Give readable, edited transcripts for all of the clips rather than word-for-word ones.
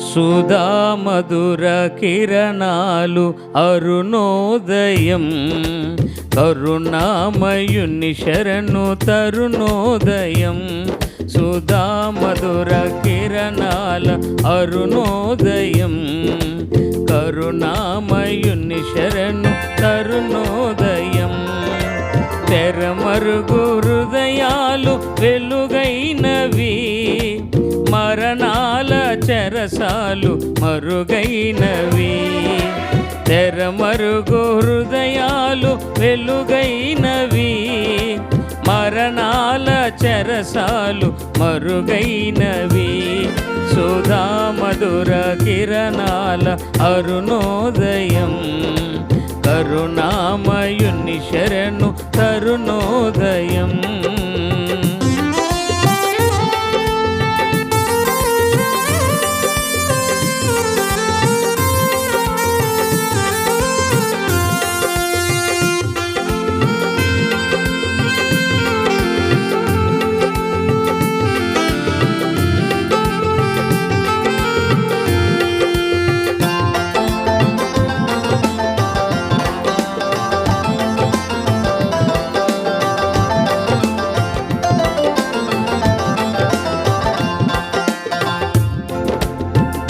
సుధామధుర కిరణాలు అరుణోదయం, కరుణామయుని శరణు తరుణోదయం. సుధామధుర కిరణాల అరుణోదయం, కరుణామయుని శరణు తరుణోదయం. తెరమరుగు హృదయాలు వెలుగైనవి, మరణాల చెరసాలు మరుగైనవి. తెరమరుగు హృదయాలు వెలుగైనవి, మరణాల చెరసాలు మరుగైనవి. సుధామధుర కిరణాల అరుణోదయం, కరుణామయుని శరణు తరుణోదయం.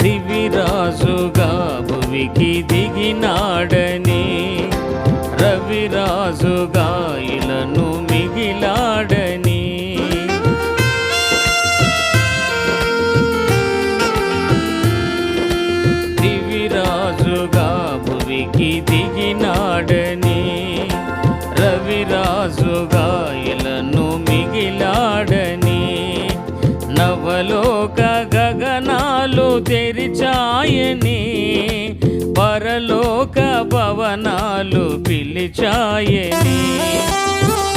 దివిరాజుగా భువికి దిగినాడని, రవిరాజుగా ఇలను మిగిలాడని. దివిరాజుగా భువికి దిగినాడని, రవిరాజుగా ఇలను మిగిలాడని. నవలోక గగనాలు తెరిచాయని, పరలోక భవనాలు పిలిచాయని.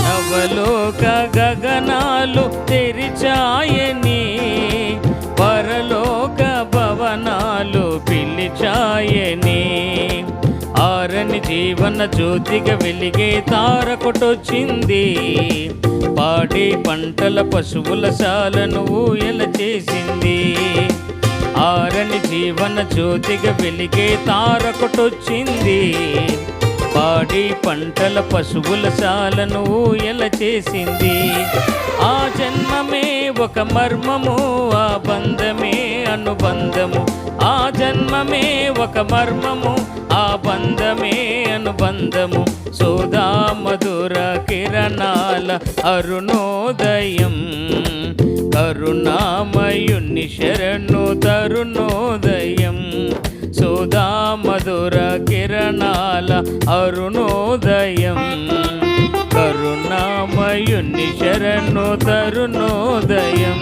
నవలోక గగనాలు తెరిచాయని, పరలోక భవనాలు పిలిచాయని. ఆరని జీవన జ్యోతిగా వెలిగే తారకొటొచ్చింది, పాడి పంటల పశువుల శాలను ఊయల చేసింది. ఆరని జీవన జ్యోతిగా వెలిగే తారకొటొచ్చింది, పాడి పంటల పశువుల శాలను ఊయల చేసింది. ఆ జన్మమే ఒక మర్మము, ఆ బంధమే అనుబంధము. ఆ జన్మమే ఒక మర్మము, ఆ బంధమే అనుబంధము. సుధామధుర కిరణాల అరుణోదయం, కరుణామయుని శరణు తరుణోదయం. సుధామధుర కిరణాల అరుణోదయం, కరుణామయుని శరణు తరుణోదయం.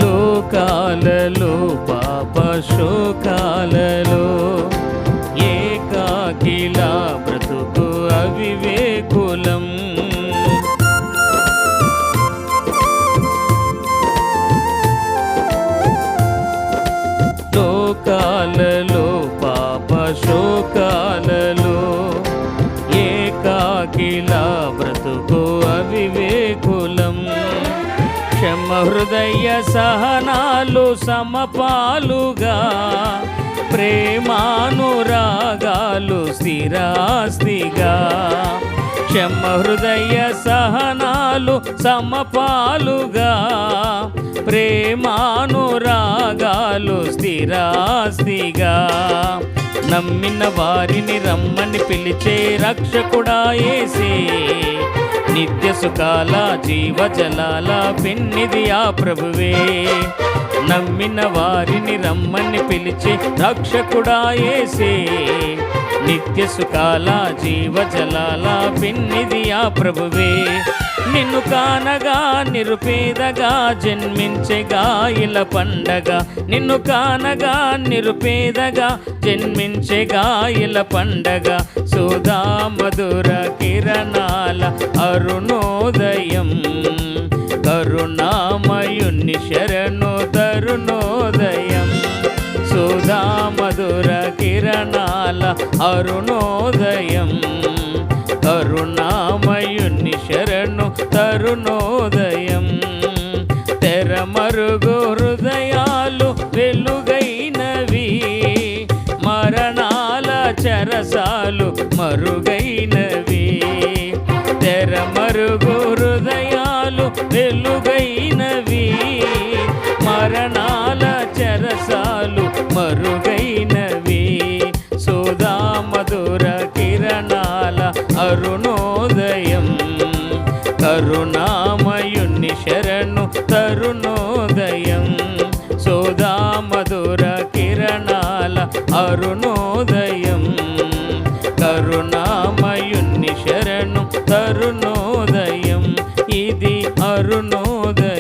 లోకాలలో పాప శోకాలలో ఏకాకిలా బ్రతుకు అవివేకులం. లోకాలలో పాప శోకాలలో ఏకాకిలా బ్రతుకు అవివేకులం. క్షమ హృదయ సహనాలు సమపాలుగా, ప్రేమానురాగాలు స్థిరాస్తిగా. క్షమ హృదయ సహనాలు సమపాలుగా, ప్రేమానురాగాలు స్థిరాస్తిగా. నమ్మిన వారిని రమ్మని పిలిచే రక్షకుడా యేసే, నిత్య సుఖాల జీవజలాల పెన్నిది ఆ ప్రభువే. నమ్మిన వారిని రమ్మని పిలిచే రక్షకుడా యేసే, నిత్య సుఖాల జీవజలాల పెన్నిది ఆ ప్రభువే. నిన్ను కానగా నిరుపేదగా జన్మించెగా ఇల పండగ. నిన్ను కానగా నిరుపేదగా జన్మించెగా ఇల పండగ. సుధా మధుర కిరణాల అరుణోదయం, కరుణామయుని శరణు తరుణోదయం. సుధా మధుర కిరణాల అరుణోదయం, కరుణామయుని శరణు తరుణోదయం. తెరమరుగు హృదయాలు వెలుగైనవి, మరణాల చెరసాలు మరుగైనవి. తెరమరుగు హృదయాలు వెలుగైనవి, మరణాల చెరసాలు మరుగైనవి. సుధా మధుర కిరణాల అరుణోదయం, కరుణామయుని శరణు తరుణోదయం. సుధా మధుర కిరణాల అరుణోదయం, కరుణామయుని శరణు తరుణోదయం. ఇది అరుణోదయం.